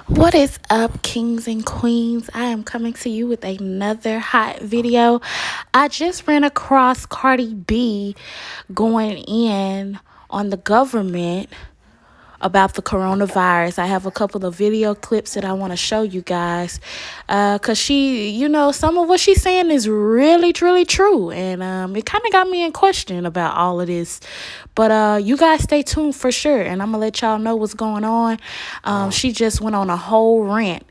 What is up, kings and queens? I am coming to you with another hot video. I just ran across Cardi B going in on the government about the coronavirus. I have a couple of video clips that I want to show you guys because some of what she's saying is really, truly true. And it kind of got me in question about all of this. But you guys stay tuned for sure, and I'm going to let y'all know what's going on. She just went on a whole rant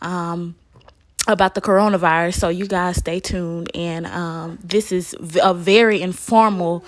about the coronavirus, so you guys stay tuned. And this is a very informal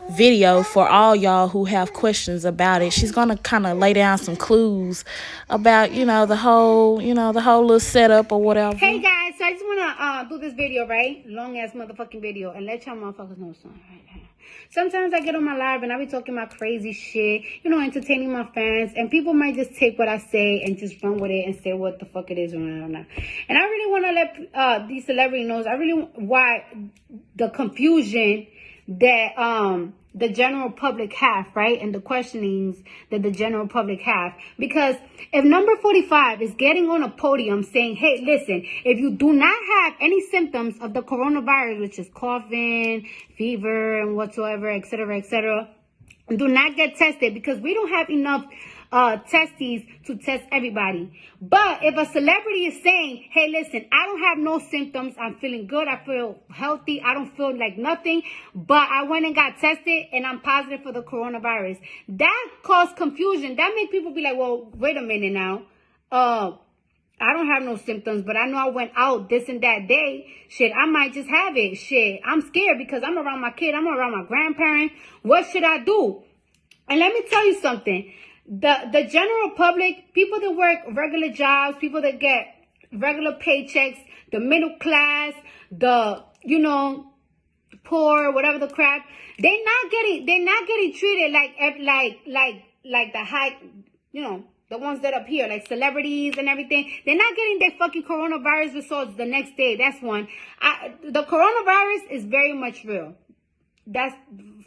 video for all y'all who have questions about it. She's gonna kind of lay down some clues about the whole little setup or whatever. Hey guys, so I just wanna do this video, right? Long ass motherfucking video, and let y'all motherfuckers know something. Right? Sometimes I get on my live and I be talking about crazy shit, entertaining my fans, and people might just take what I say and just run with it and say what the fuck it is or not. And I really want to let these celebrities know why the confusion that the general public have, right? And the questionings that the general public have. Because if number 45 is getting on a podium saying, hey, listen, if you do not have any symptoms of the coronavirus, which is coughing, fever, and whatsoever, etc., do not get tested, because we don't have enough testes to test everybody. But if a celebrity is saying, hey, listen, I don't have no symptoms, I'm feeling good, I feel healthy, I don't feel like nothing, but I went and got tested and I'm positive for the coronavirus, that caused confusion. That made people be like, well, wait a minute now. I don't have no symptoms, but I know I went out this and that day. Shit, I might just have it. Shit, I'm scared because I'm around my kid, I'm around my grandparents. What should I do? And let me tell you something. The general public, people that work regular jobs, people that get regular paychecks, the middle class, the poor, whatever the crap, they're not getting treated like the high, the ones that up here, like celebrities and everything. They're not getting their fucking coronavirus results the next day. That's one. The coronavirus is very much real. That's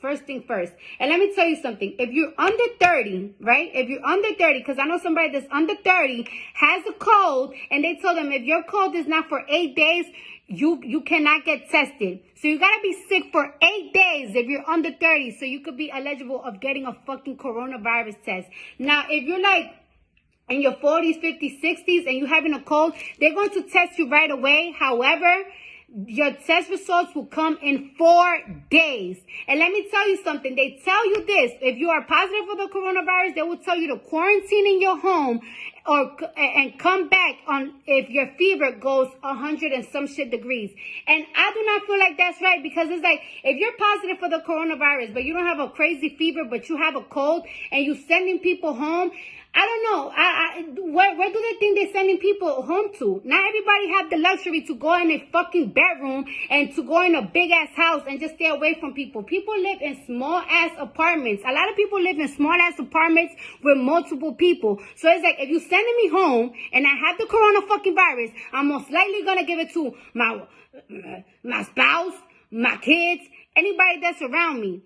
first thing first. And let me tell you something. If you're under 30, right? If you're under 30, because I know somebody that's under 30 has a cold, and they told them if your cold is not for 8 days, you cannot get tested. So you gotta be sick for 8 days if you're under 30, so you could be eligible of getting a fucking coronavirus test. Now, if you're like in your 40s, 50s, 60s, and you're having a cold, they're going to test you right away. However, your test results will come in 4 days. And let me tell you something. They tell you this. If you are positive for the coronavirus, they will tell you to quarantine in your home and come back on if your fever goes 100 and some shit degrees. And I do not feel like that's right, because it's like, if you're positive for the coronavirus, but you don't have a crazy fever, but you have a cold, and you're sending people home, I don't know. Where do they think they're sending people home to? Not everybody have the luxury to go in a fucking bedroom and to go in a big ass house and just stay away from people. People live in small ass apartments. A lot of people live in small ass apartments with multiple people. So it's like, if you're sending me home and I have the corona fucking virus, I'm most likely gonna give it to my spouse, my kids, anybody that's around me.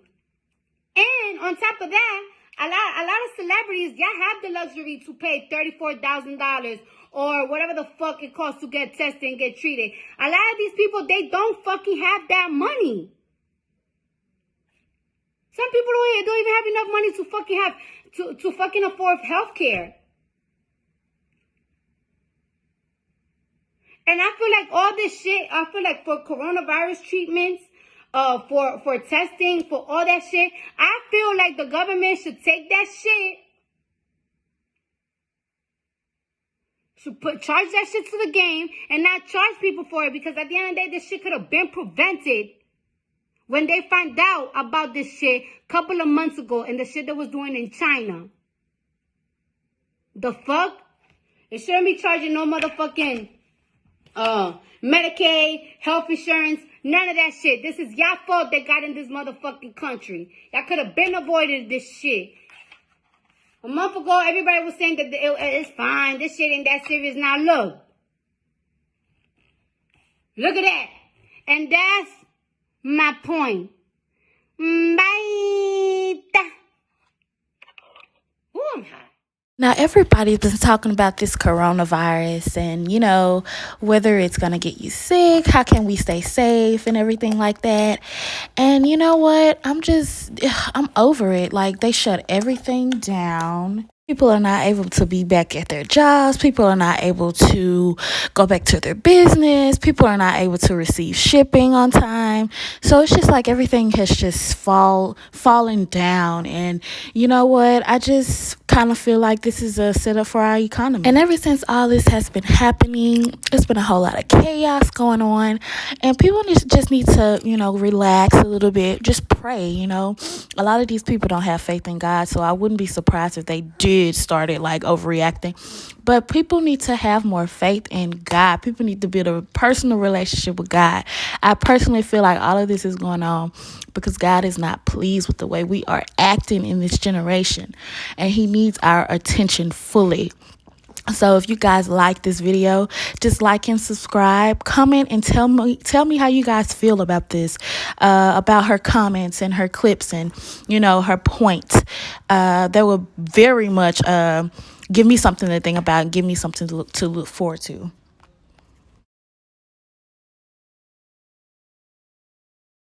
And on top of that, a lot of celebrities, y'all have the luxury to pay $34,000 or whatever the fuck it costs to get tested and get treated. A lot of these people, they don't fucking have that money. Some people don't even have enough money to fucking have to fucking afford healthcare. And I feel like all this shit, I feel like for coronavirus treatments, for testing, for all that shit, I feel like the government should take that shit, should charge that shit to the game and not charge people for it, because at the end of the day, this shit could have been prevented when they find out about this shit a couple of months ago and the shit that was doing in China. The fuck? It shouldn't be charging no motherfucking Medicaid, health insurance, none of that shit. This is y'all fault they got in this motherfucking country. Y'all could have been avoided this shit. A month ago, everybody was saying that it's fine. This shit ain't that serious. Now look. Look at that. And that's my point. Bye. Ooh, I'm hot. Now, everybody's been talking about this coronavirus and, whether it's going to get you sick, how can we stay safe and everything like that. And you know what? I'm over it. Like, they shut everything down. People are not able to be back at their jobs. People are not able to go back to their business. People are not able to receive shipping on time. So it's just like everything has just fallen down. And you know what? I just kind of feel like this is a setup for our economy. And ever since all this has been happening, it's been a whole lot of chaos going on. And people just need to, relax a little bit. Just pray, A lot of these people don't have faith in God. So I wouldn't be surprised if they did started like overreacting. But people need to have more faith in God. People need to build a personal relationship with God. I personally feel like all of this is going on because God is not pleased with the way we are acting in this generation. And he needs our attention fully. So if you guys like this video, just like and subscribe, comment, and tell me how you guys feel about this, about her comments and her clips and, her points. That will very much give me something to think about and give me something to look forward to.